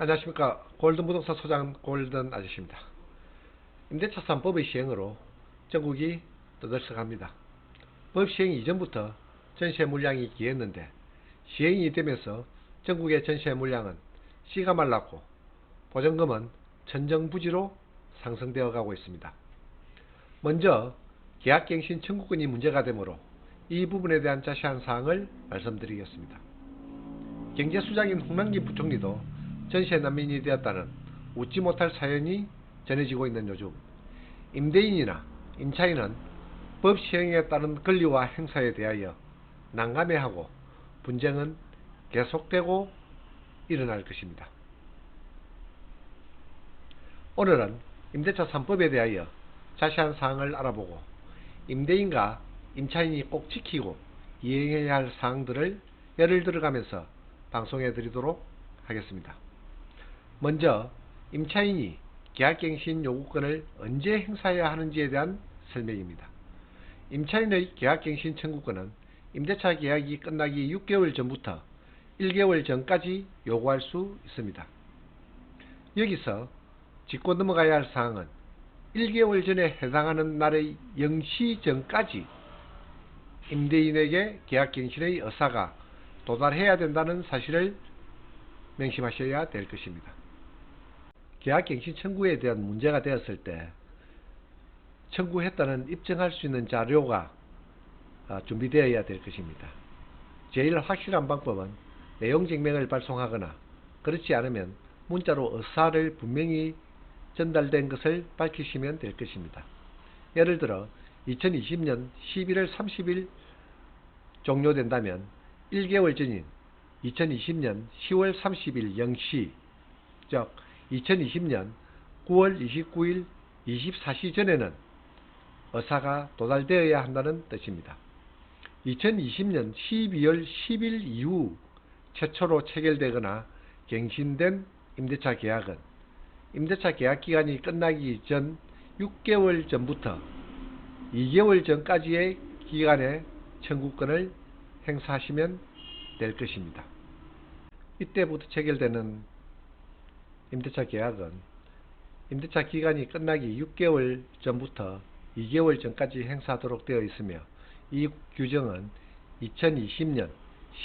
안녕하십니까. 골든부동산 소장 골든 아저씨입니다. 임대차 3법의 시행으로 전국이 떠들썩합니다. 법 시행 이전부터 전세 물량이 기했는데 시행이 되면서 전국의 전세 물량은 씨가 말랐고 보증금은 천정부지로 상승되어 가고 있습니다. 먼저 계약갱신 청구권이 문제가 되므로 이 부분에 대한 자세한 사항을 말씀드리겠습니다. 경제수장인 홍남기 부총리도 전세 난민이 되었다는 웃지 못할 사연이 전해지고 있는 요즘 임대인이나 임차인은 법 시행에 따른 권리와 행사에 대하여 난감해하고 분쟁은 계속되고 일어날 것입니다. 오늘은 임대차 3법에 대하여 자세한 사항을 알아보고 임대인과 임차인이 꼭 지키고 이행해야 할 사항들을 예를 들어가면서 방송해 드리도록 하겠습니다. 먼저 임차인이 계약갱신 요구권을 언제 행사해야 하는지에 대한 설명입니다. 임차인의 계약갱신 청구권은 임대차 계약이 끝나기 6개월 전부터 1개월 전까지 요구할 수 있습니다. 여기서 짚고 넘어가야 할 사항은 1개월 전에 해당하는 날의 0시 전까지 임대인에게 계약갱신의 의사가 도달해야 된다는 사실을 명심하셔야 될 것입니다. 계약갱신 청구에 대한 문제가 되었을 때 청구했다는 입증할 수 있는 자료가 준비되어야 될 것입니다. 제일 확실한 방법은 내용증명을 발송하거나 그렇지 않으면 문자로 의사를 분명히 전달된 것을 밝히시면 될 것입니다. 예를 들어 2020년 11월 30일 종료된다면 1개월 전인 2020년 10월 30일 0시 즉 2020년 9월 29일 24시 전에는 의사가 도달되어야 한다는 뜻입니다. 2020년 12월 10일 이후 최초로 체결되거나 갱신된 임대차 계약은 임대차 계약 기간이 끝나기 전 6개월 전부터 2개월 전까지의 기간에 청구권을 행사하시면 될 것입니다. 이때부터 체결되는 임대차 계약은 임대차 기간이 끝나기 6개월 전부터 2개월 전까지 행사하도록 되어 있으며 이 규정은 2020년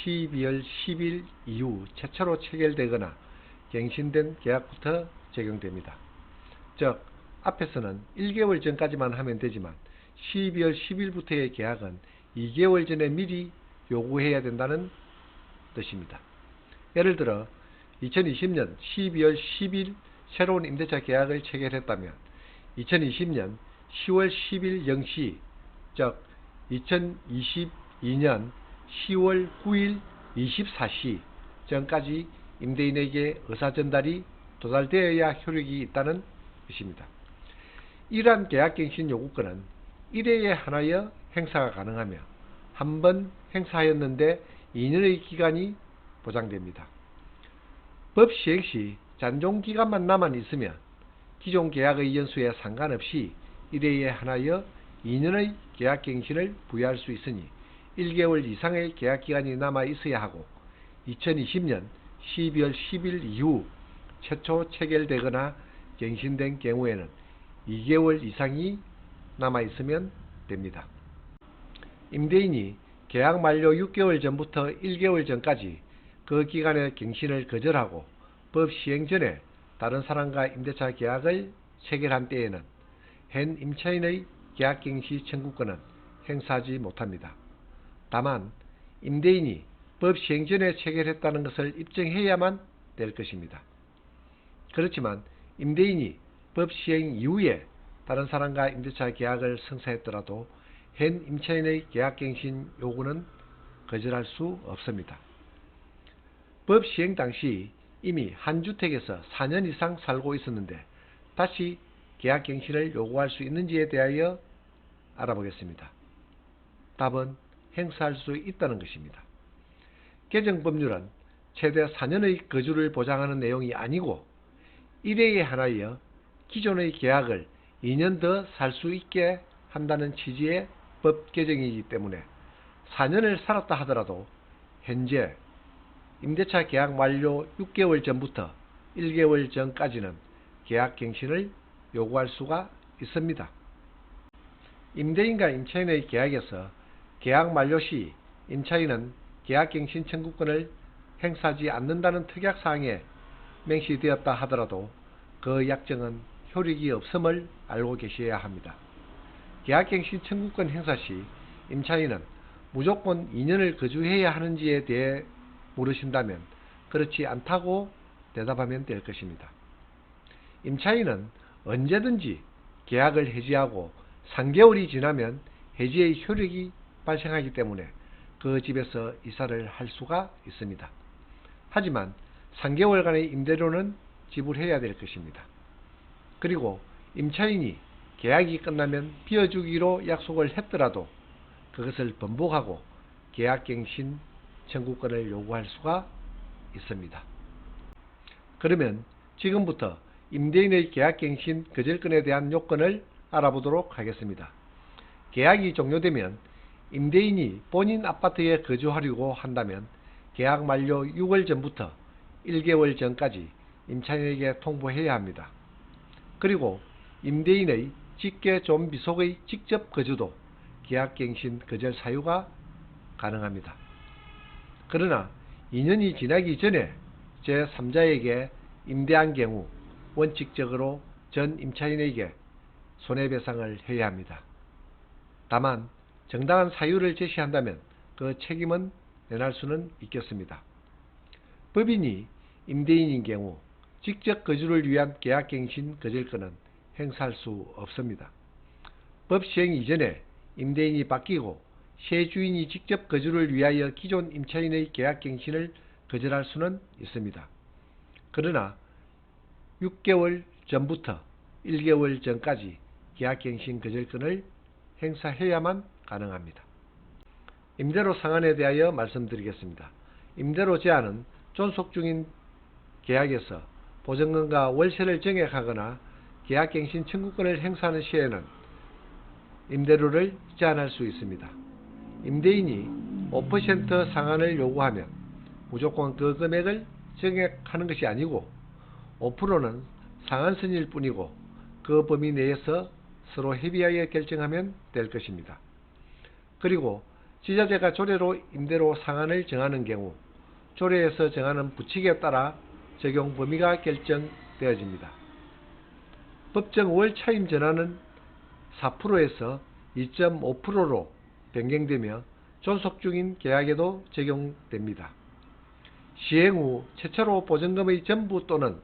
12월 10일 이후 최초로 체결되거나 갱신된 계약부터 적용됩니다. 즉 앞에서는 1개월 전까지만 하면 되지만 12월 10일부터의 계약은 2개월 전에 미리 요구해야 된다는 뜻입니다. 예를 들어 2020년 12월 10일 새로운 임대차 계약을 체결했다면 2020년 10월 10일 0시 즉 2022년 10월 9일 24시 전까지 임대인에게 의사전달이 도달되어야 효력이 있다는 것입니다. 이러한 계약갱신 요구권은 1회에 한하여 행사가 가능하며 한 번 행사하였는데 2년의 기간이 보장됩니다. 법 시행 시 잔존기간만 남아 있으면 기존 계약의 연수에 상관없이 1회에 한하여 2년의 계약갱신을 부여할 수 있으니 1개월 이상의 계약기간이 남아 있어야 하고 2020년 12월 10일 이후 최초 체결되거나 갱신된 경우에는 2개월 이상이 남아 있으면 됩니다. 임대인이 계약 만료 6개월 전부터 1개월 전까지 그 기간의 갱신을 거절하고 법 시행 전에 다른 사람과 임대차 계약을 체결한 때에는 현 임차인의 계약갱신 청구권은 행사하지 못합니다. 다만 임대인이 법 시행 전에 체결했다는 것을 입증해야만 될 것입니다. 그렇지만 임대인이 법 시행 이후에 다른 사람과 임대차 계약을 성사했더라도 현 임차인의 계약갱신 요구는 거절할 수 없습니다. 법 시행 당시 이미 한 주택에서 4년 이상 살고 있었는데 다시 계약갱신을 요구할 수 있는지에 대하여 알아보겠습니다. 답은 행사할 수 있다는 것입니다. 개정법률은 최대 4년의 거주를 보장하는 내용이 아니고 1회에 한하여 기존의 계약을 2년 더 살 수 있게 한다는 취지의 법 개정이기 때문에 4년을 살았다 하더라도 현재 임대차 계약 만료 6개월 전부터 1개월 전까지는 계약갱신을 요구할 수가 있습니다. 임대인과 임차인의 계약에서 계약 만료 시 임차인은 계약갱신 청구권을 행사하지 않는다는 특약사항에 명시되었다 하더라도 그 약정은 효력이 없음을 알고 계셔야 합니다. 계약갱신 청구권 행사 시 임차인은 무조건 2년을 거주해야 하는지에 대해 물으신다면 그렇지 않다고 대답하면 될 것입니다. 임차인은 언제든지 계약을 해지하고 3개월이 지나면 해지의 효력이 발생하기 때문에 그 집에서 이사를 할 수가 있습니다. 하지만 3개월간의 임대료는 지불해야 될 것입니다. 그리고 임차인이 계약이 끝나면 비워주기로 약속을 했더라도 그것을 번복하고 계약갱신 청구권을 요구할 수가 있습니다. 그러면 지금부터 임대인의 계약갱신 거절권에 대한 요건을 알아보도록 하겠습니다. 계약이 종료되면 임대인이 본인 아파트에 거주하려고 한다면 계약 만료 6월 전부터 1개월 전까지 임차인에게 통보해야 합니다. 그리고 임대인의 직계 존비속의 직접 거주도 계약갱신 거절 사유가 가능합니다. 그러나 2년이 지나기 전에 제3자에게 임대한 경우 원칙적으로 전 임차인에게 손해배상을 해야 합니다. 다만 정당한 사유를 제시한다면 그 책임은 면할 수는 있겠습니다. 법인이 임대인인 경우 직접 거주를 위한 계약갱신 거절권은 행사할 수 없습니다. 법 시행 이전에 임대인이 바뀌고 새 주인이 직접 거주를 위하여 기존 임차인의 계약갱신을 거절할 수는 있습니다. 그러나 6개월 전부터 1개월 전까지 계약갱신 거절권을 행사해야만 가능합니다. 임대료 상한에 대하여 말씀드리겠습니다. 임대료 제한은 존속 중인 계약에서 보증금과 월세를 정액하거나 계약갱신 청구권을 행사하는 시에는 임대료를 제한할 수 있습니다. 임대인이 5% 상한을 요구하면 무조건 그 금액을 정액하는 것이 아니고 5%는 상한선일 뿐이고 그 범위 내에서 서로 협의하여 결정하면 될 것입니다. 그리고 지자체가 조례로 임대료 상한을 정하는 경우 조례에서 정하는 부칙에 따라 적용 범위가 결정되어집니다. 법정 월 차임 전환은 4%에서 2.5%로 변경되며 존속 중인 계약에도 적용됩니다. 시행 후 최초로 보증금의 전부 또는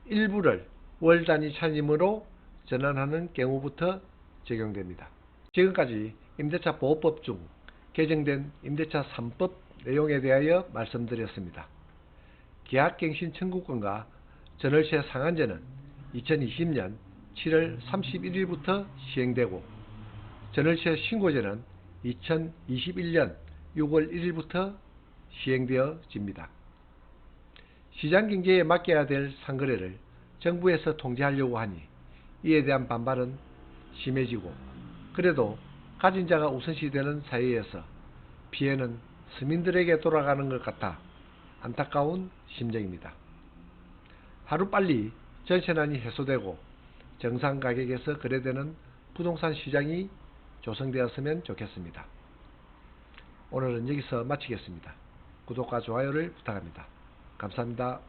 일부를 월 단위 차임으로 전환하는 경우부터 적용됩니다. 지금까지 임대차 보호법 중 개정된 임대차 3법 내용에 대하여 말씀드렸습니다. 계약갱신 청구권과 전월세 상한제는 2020년 7월 31일부터 시행되고 전월세 신고제는 2021년 6월 1일부터 시행되어집니다. 시장경제에 맡겨야 될 상거래를 정부에서 통제하려고 하니 이에 대한 반발은 심해지고 그래도 가진 자가 우선시 되는 사회에서 피해는 서민들에게 돌아가는 것 같아 안타까운 심정입니다. 하루빨리 전세난이 해소되고 정상 가격에서 거래되는 부동산 시장이 조성되었으면 좋겠습니다. 오늘은 여기서 마치겠습니다. 구독과 좋아요를 부탁합니다. 감사합니다.